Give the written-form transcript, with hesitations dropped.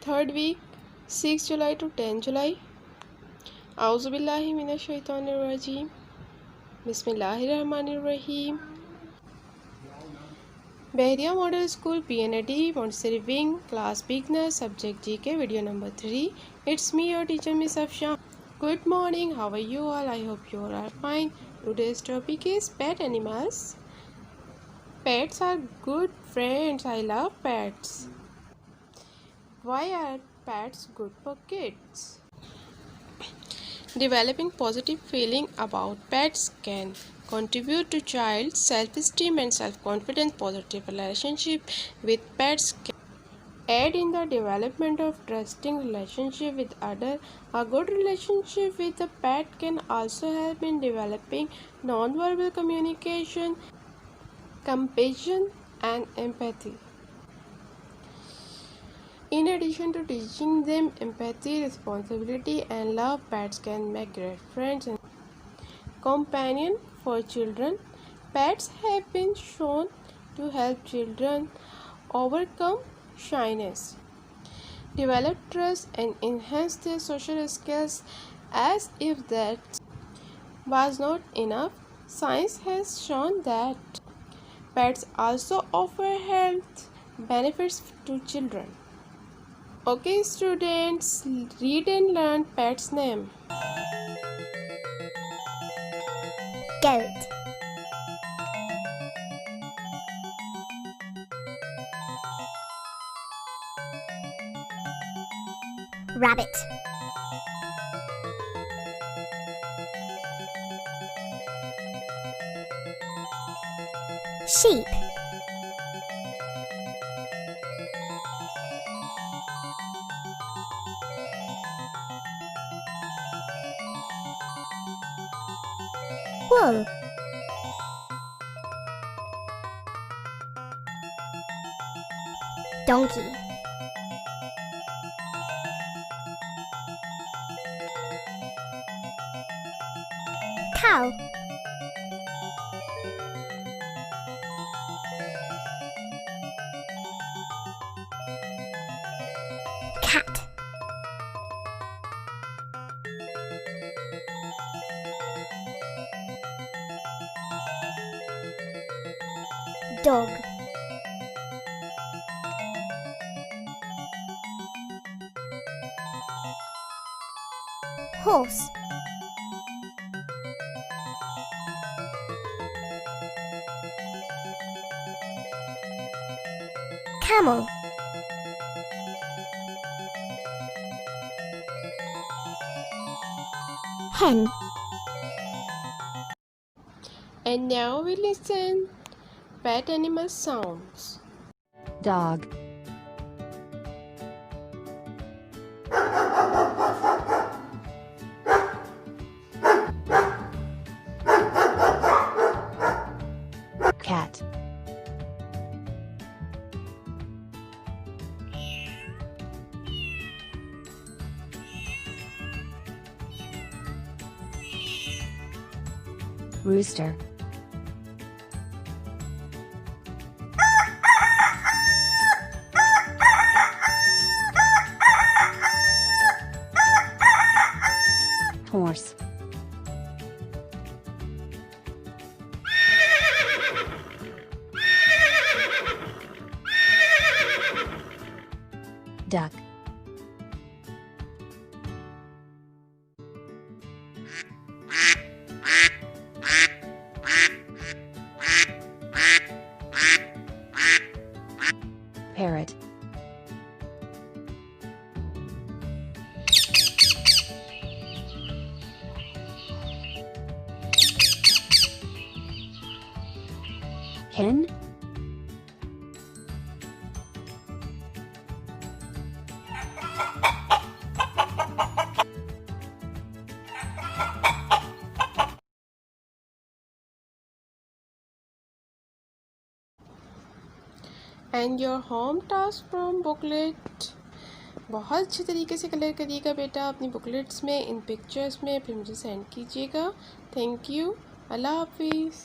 third week, 6 July to 10 July. Auzubillahi minash shaitanir rajim. Bismillahirrahmanirrahim. Behriya Model School PNAD Montessori Wing Class Beginner Subject GK Video number 3. It's me, your teacher Miss Afshan. Good morning. How are you all? I hope you all are fine. Today's topic is pet animals. Pets are good friends. I love pets. Why are pets good for kids? Developing positive feeling about pets can contribute to child's self-esteem and self-confidence. Positive relationship with pets can aid in the development of trusting relationship with others. A good relationship with a pet can also help in developing non-verbal communication, compassion, and empathy. In addition to teaching them empathy, responsibility, and love, pets can make great friends and companions for children. Pets have been shown to help children overcome shyness, develop trust, and enhance their social skills. As if that was not enough, science has shown that pets also offer health benefits to children. Okay students, read and learn pet's name. Goat, rabbit, sheep, wool, donkey, cow, cat, dog, horse, camel, hen. And now we listen pet animal sounds. Dog, cat, rooster, horse, duck, parrot, hen, and your home task from booklet. बहुत अच्छे तरीके से colour करिएगा बेटा अपनी booklets में, इन pictures में, फिर मुझे सेंड कीजिएगा। Thank you. अल्लाह हाफिज़।